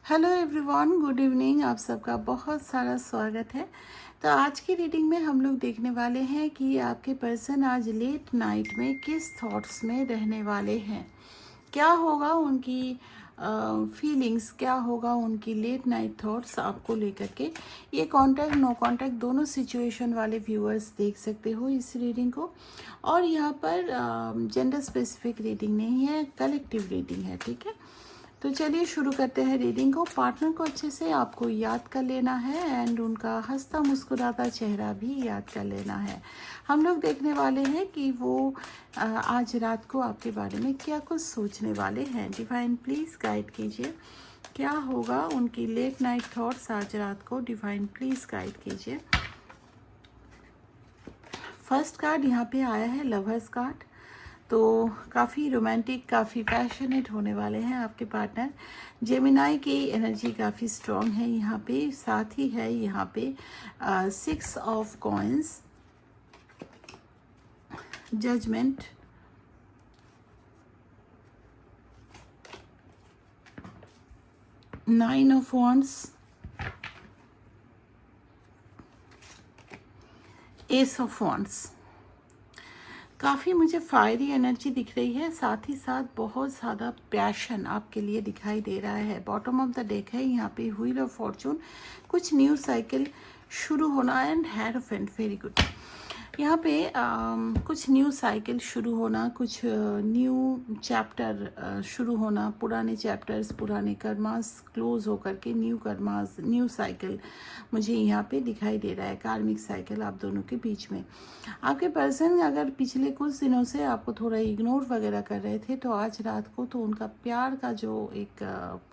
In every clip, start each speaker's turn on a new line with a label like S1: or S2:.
S1: Hello everyone, good evening. आप सबका बहुत सारा स्वागत है। तो आज की रीडिंग में हम लोग देखने वाले हैं कि आपके पर्सन आज लेट नाइट में किस थॉट्स में रहने वाले हैं, क्या होगा उनकी फीलिंग्स, क्या होगा उनकी लेट नाइट थॉट्स आपको लेकर के। ये कॉन्टैक्ट नो कॉन्टैक्ट दोनों सिचुएशन वाले व्यूअर्स देख सकते हो इस रीडिंग को। और यहाँ पर जेंडर स्पेसिफिक रीडिंग नहीं है, कलेक्टिव रीडिंग है, ठीक है। तो चलिए शुरू करते हैं रीडिंग को। पार्टनर को अच्छे से आपको याद कर लेना है एंड उनका हंसता मुस्कुराता चेहरा भी याद कर लेना है। हम लोग देखने वाले हैं कि वो आज रात को आपके बारे में क्या कुछ सोचने वाले हैं। डिवाइन प्लीज़ गाइड कीजिए, क्या होगा उनकी लेट नाइट थॉट्स आज रात को। डिवाइन प्लीज़ गाइड कीजिए। फर्स्ट कार्ड यहाँ पे आया है लवर्स कार्ड। तो काफ़ी रोमांटिक, काफ़ी पैशनेट होने वाले हैं आपके पार्टनर। जेमिनाई की एनर्जी काफ़ी स्ट्रॉन्ग है यहाँ पे। साथ ही है यहाँ पे 6 of coins, judgement, nine of wands, ace of wands. काफ़ी मुझे फायरी एनर्जी दिख रही है, साथ ही साथ बहुत ज़्यादा पैशन आपके लिए दिखाई दे रहा है। बॉटम ऑफ द डेक है यहाँ पे व्हील ऑफ फॉर्चून, कुछ न्यू साइकिल शुरू होना एंड हेरोफेंट, वेरी गुड। यहाँ पे कुछ न्यू साइकिल शुरू होना, कुछ न्यू चैप्टर शुरू होना, पुराने चैप्टर्स, पुराने कर्मास क्लोज होकर के न्यू कर्मास, न्यू साइकिल मुझे यहाँ पे दिखाई दे रहा है। कार्मिक साइकिल आप दोनों के बीच में। आपके पर्सन अगर पिछले कुछ दिनों से आपको थोड़ा इग्नोर वगैरह कर रहे थे, तो आज रात को तो उनका प्यार का जो एक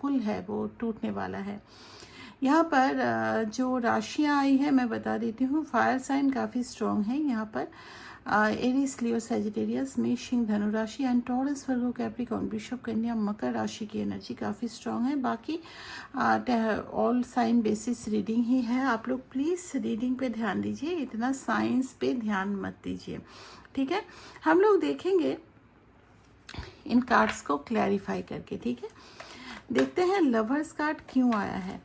S1: पुल है वो टूटने वाला है। यहाँ पर जो राशियाँ आई है मैं बता देती हूँ। फायर साइन काफ़ी स्ट्रॉन्ग है यहाँ पर। एरिस, लियो, सैजिटेरियस, मेष, सिंह, धनु राशि एंड टॉरस, वर्गो, कैप्रिकॉर्न, वृषभ, कन्या, मकर राशि की एनर्जी काफ़ी स्ट्रॉन्ग है। बाकी ऑल साइन बेसिस रीडिंग ही है। आप लोग प्लीज़ रीडिंग पे ध्यान दीजिए, इतना साइंस पे ध्यान मत दीजिए, ठीक है। हम लोग देखेंगे इन कार्ड्स को क्लैरिफाई करके, ठीक है। देखते हैं लवर्स कार्ड क्यों आया है।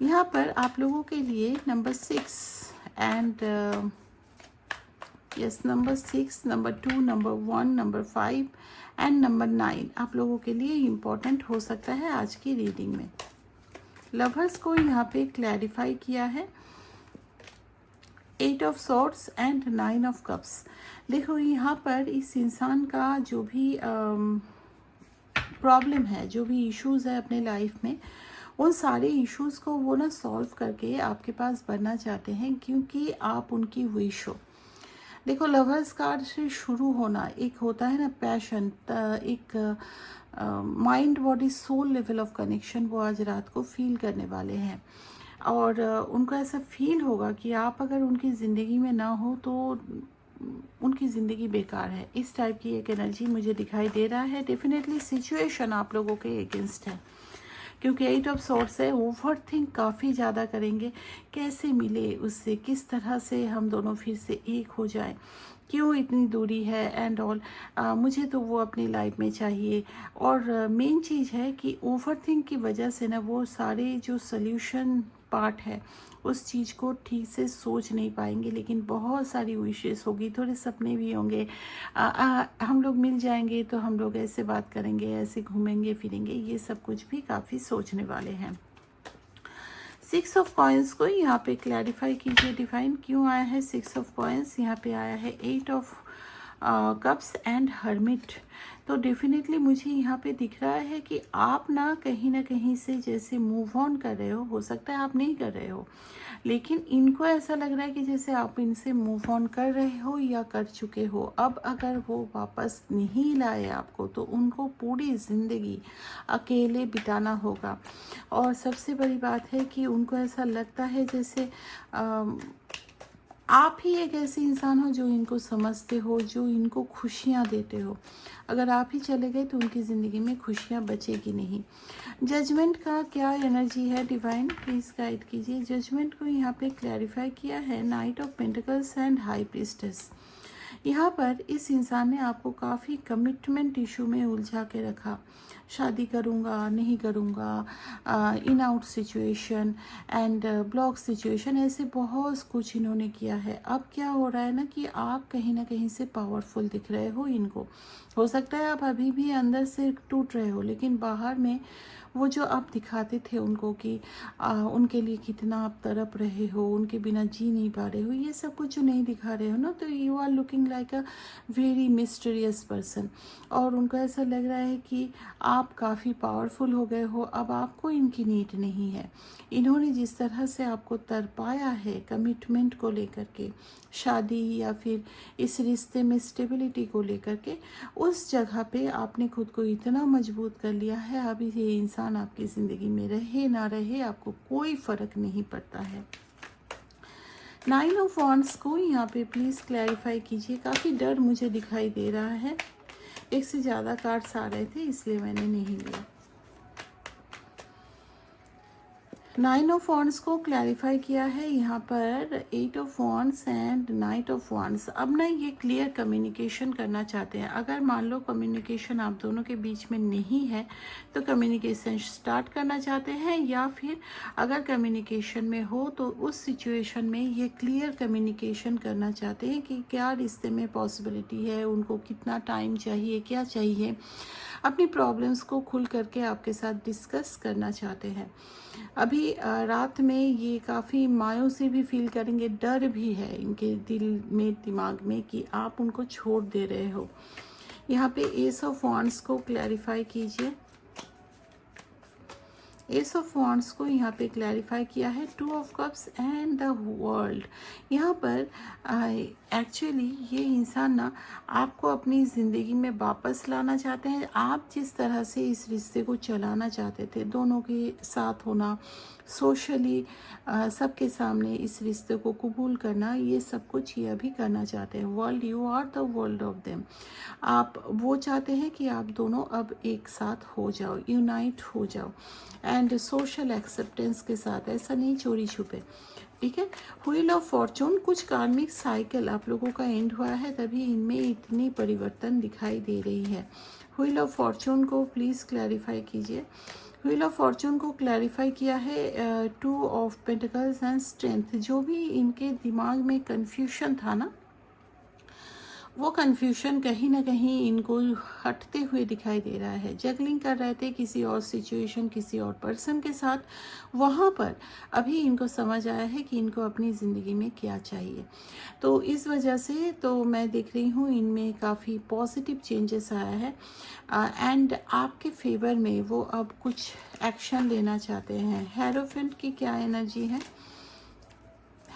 S1: यहाँ पर आप लोगों के लिए number 6 and yes, number 6, number 2, number 1, number 5 and number 9 आप लोगों के लिए इम्पोर्टेंट हो सकता है आज की रीडिंग में। लवर्स को यहाँ पे क्लैरिफाई किया है 8 of swords and 9 of cups. देखो यहाँ पर इस इंसान का जो भी प्रॉब्लम है, जो भी इश्यूज़ है अपने लाइफ में, उन सारे इश्यूज़ को वो ना सॉल्व करके आपके पास बनना चाहते हैं, क्योंकि आप उनकी विश हो। देखो लवर्स कार्ड से शुरू होना एक होता है ना पैशन, एक mind body soul level of connection वो आज रात को फील करने वाले हैं। और उनको ऐसा फील होगा कि आप अगर उनकी ज़िंदगी में ना हो तो उनकी ज़िंदगी बेकार है। इस टाइप की एक एनर्जी मुझे दिखाई दे रहा है। डेफिनेटली सिचुएशन आप लोगों के अगेंस्ट है, क्योंकि 8 ऑफ सॉर्ड्स है। ओवर थिंक काफ़ी ज़्यादा करेंगे, कैसे मिले उससे, किस तरह से हम दोनों फिर से एक हो जाएं, क्यों इतनी दूरी है एंड ऑल, मुझे तो वो अपनी लाइफ में चाहिए। और मेन चीज़ है कि ओवर थिंक की वजह से ना वो सारे जो सल्यूशन पार्ट है उस चीज़ को ठीक से सोच नहीं पाएंगे, लेकिन बहुत सारी विशेष होगी, थोड़े सपने भी होंगे। हम लोग मिल जाएंगे तो हम लोग ऐसे बात करेंगे, ऐसे घूमेंगे फिरेंगे, ये सब कुछ भी काफ़ी सोचने वाले हैं। 6 ऑफ कॉइन्स को यहाँ पे क्लैरिफाई कीजिए डिवाइन, क्यों आया है 6 ऑफ कॉइन्स। यहाँ पे आया है 8 ऑफ कप्स एंड हर्मिट। तो डेफिनेटली मुझे यहाँ पे दिख रहा है कि आप ना कहीं से जैसे मूव ऑन कर रहे हो सकता है आप नहीं कर रहे हो, लेकिन इनको ऐसा लग रहा है कि जैसे आप इनसे मूव ऑन कर रहे हो या कर चुके हो। अब अगर वो वापस नहीं लाए आपको तो उनको पूरी ज़िंदगी अकेले बिताना होगा। और सबसे बड़ी बात है कि उनको ऐसा लगता है जैसे आप ही एक ऐसे इंसान हो जो इनको समझते हो, जो इनको खुशियाँ देते हो। अगर आप ही चले गए तो उनकी ज़िंदगी में खुशियाँ बचेगी नहीं। जजमेंट का क्या एनर्जी है डिवाइन, प्लीज़ गाइड कीजिए। जजमेंट को यहाँ पे क्लैरिफाई किया है night of pentacles and high priestess. यहाँ पर इस इंसान ने आपको काफ़ी कमिटमेंट इशू में उलझा के रखा। शादी करूँगा नहीं करूँगा, in out situation and block situation, ऐसे बहुत कुछ इन्होंने किया है। अब क्या हो रहा है ना कि आप कहीं ना कहीं से पावरफुल दिख रहे हो इनको। हो सकता है आप अभी भी अंदर से टूट रहे हो, लेकिन बाहर में वो जो आप दिखाते थे उनको कि उनके लिए कितना आप तड़प रहे हो, उनके बिना जी नहीं पा रहे हो, ये सब कुछ जो नहीं दिखा रहे हो ना, तो you are looking like a very mysterious person. और उनको ऐसा लग रहा है कि आप काफ़ी पावरफुल हो गए हो, अब आपको इनकी नीड नहीं है। इन्होंने जिस तरह से आपको तरपाया है कमिटमेंट को लेकर के, शादी या फिर इस रिश्ते में स्टेबिलिटी को लेकर के, उस जगह पे आपने खुद को इतना मजबूत कर लिया है, अभी ये इंसान आपकी ज़िंदगी में रहे ना रहे आपको कोई फ़र्क नहीं पड़ता है। 9 ऑफ वॉन्ड्स को यहाँ पे प्लीज़ क्लैरिफाई कीजिए। काफ़ी डर मुझे दिखाई दे रहा है, एक से ज़्यादा कार्ड्स आ रहे थे इसलिए मैंने नहीं लिया। 9 ऑफ वॉन्ड्स को क्लैरिफाई किया है यहाँ पर 8 of wands and 9 of wands. अब ना ये क्लियर कम्युनिकेशन करना चाहते हैं। अगर मान लो कम्युनिकेशन आप दोनों के बीच में नहीं है तो कम्युनिकेशन स्टार्ट करना चाहते हैं, या फिर अगर कम्युनिकेशन में हो तो उस सिचुएशन में ये क्लियर कम्युनिकेशन करना चाहते हैं कि क्या रिश्ते में पॉसिबिलिटी है, उनको कितना टाइम चाहिए, क्या चाहिए। अपनी प्रॉब्लम्स को खुल करके आपके साथ डिस्कस करना चाहते हैं। अभी रात में ये काफ़ी मायूसी भी फील करेंगे, डर भी है इनके दिल में दिमाग में कि आप उनको छोड़ दे रहे हो। यहाँ पे एस ऑफ वॉन्ड्स को क्लैरिफाई कीजिए। एस ऑफ वॉन्ड्स को यहाँ पे क्लैरिफाई किया है 2 of cups and the world. यहाँ पर एक्चुअली ये इंसान ना आपको अपनी ज़िंदगी में वापस लाना चाहते हैं। आप जिस तरह से इस रिश्ते को चलाना चाहते थे, दोनों के साथ होना, सोशली सबके सामने इस रिश्ते को कबूल करना, ये सब कुछ ये अभी करना चाहते हैं। World, you are the world of them. आप वो चाहते हैं कि आप दोनों अब एक साथ हो जाओ, यूनाइट हो जाओ एंड सोशल एक्सेप्टेंस के साथ, ऐसा नहीं चोरी छुपे, ठीक है। व्हील ऑफ फॉर्चून, कुछ कार्मिक साइकिल आप लोगों का एंड हुआ है, तभी इनमें इतनी परिवर्तन दिखाई दे रही है। व्हील ऑफ फॉर्चून को प्लीज़ क्लैरिफाई कीजिए। व्हील ऑफ फॉर्चून को क्लैरिफाई किया है 2 ऑफ पेंटिकल्स एंड स्ट्रेंथ। जो भी इनके दिमाग में कन्फ्यूशन था ना, वो कन्फ्यूशन कहीं ना कहीं इनको हटते हुए दिखाई दे रहा है। जगलिंग कर रहे थे किसी और सिचुएशन, किसी और पर्सन के साथ, वहाँ पर अभी इनको समझ आया है कि इनको अपनी ज़िंदगी में क्या चाहिए। तो इस वजह से तो मैं देख रही हूँ इनमें काफ़ी पॉजिटिव चेंजेस आया है एंड आपके फेवर में वो अब कुछ एक्शन लेना चाहते हैं। हेरोफेंट की क्या एनर्जी है?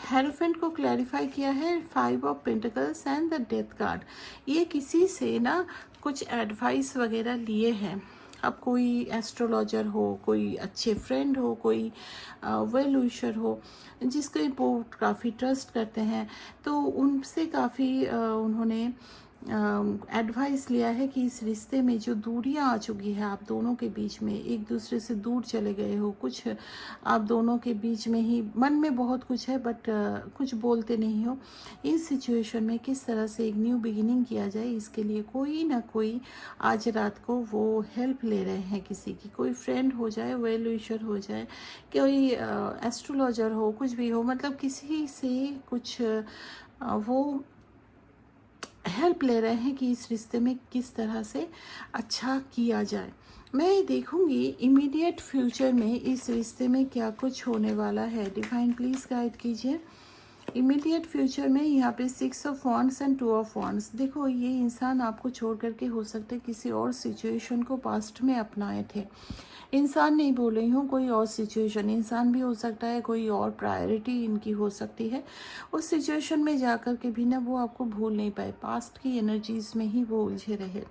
S1: हेरोफेंट को क्लैरिफाई किया है 5 of pentacles and the death card. ये किसी से ना कुछ एडवाइस वगैरह लिए हैं। अब कोई एस्ट्रोलॉजर हो, कोई अच्छे फ्रेंड हो, कोई वेल विशर हो जिसके वो काफ़ी ट्रस्ट करते हैं, तो उनसे काफ़ी उन्होंने एडवाइस लिया है कि इस रिश्ते में जो दूरियां आ चुकी है आप दोनों के बीच में, एक दूसरे से दूर चले गए हो, कुछ आप दोनों के बीच में ही मन में बहुत कुछ है बट कुछ बोलते नहीं हो, इस सिचुएशन में किस तरह से एक न्यू बिगिनिंग किया जाए, इसके लिए कोई ना कोई आज रात को वो हेल्प ले रहे हैं किसी की। कोई फ्रेंड हो जाए, वेल विशर हो जाए, कोई एस्ट्रोलॉजर हो, कुछ भी हो, मतलब किसी से कुछ वो हेल्प ले रहे हैं कि इस रिश्ते में किस तरह से अच्छा किया जाए। मैं देखूंगी इमीडिएट फ्यूचर में इस रिश्ते में क्या कुछ होने वाला है। डिवाइन प्लीज़ गाइड कीजिए। इमीडिएट फ्यूचर में यहाँ पे 6 of wands and 2 of wands. देखो ये इंसान आपको छोड़ करके हो सकता है किसी और सिचुएशन को पास्ट में अपनाए थे। इंसान नहीं बोल रही हूँ, कोई और सिचुएशन, इंसान भी हो सकता है, कोई और प्रायोरिटी इनकी हो सकती है। उस सिचुएशन में जा कर के भी ना वो आपको भूल नहीं पाए, पास्ट की एनर्जीज में ही वो उलझे रहे।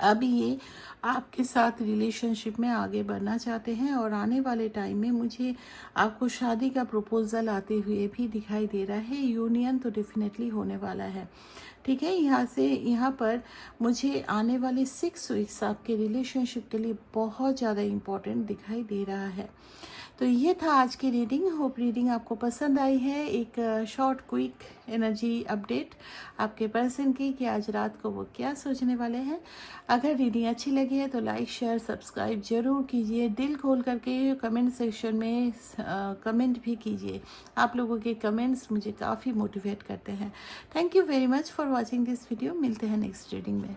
S1: अभी ये आपके साथ रिलेशनशिप में आगे बढ़ना चाहते हैं और आने वाले टाइम में मुझे आपको शादी का प्रपोजल आते हुए भी दिखाई दे रहा है। यूनियन तो डेफिनेटली होने वाला है, ठीक है। यहाँ पर मुझे आने वाले 6 वीक्स आपके रिलेशनशिप के लिए बहुत ज़्यादा इम्पोर्टेंट दिखाई दे रहा है। तो ये था आज की रीडिंग। होप रीडिंग आपको पसंद आई है। एक शॉर्ट क्विक एनर्जी अपडेट आपके पर्सन की कि आज रात को वो क्या सोचने वाले हैं। अगर रीडिंग अच्छी लगी है तो लाइक शेयर सब्सक्राइब जरूर कीजिए। दिल खोल करके कमेंट सेक्शन में कमेंट भी कीजिए। आप लोगों के कमेंट्स मुझे काफ़ी मोटिवेट करते हैं। Thank you very much for watching this video. मिलते हैं नेक्स्ट रीडिंग में।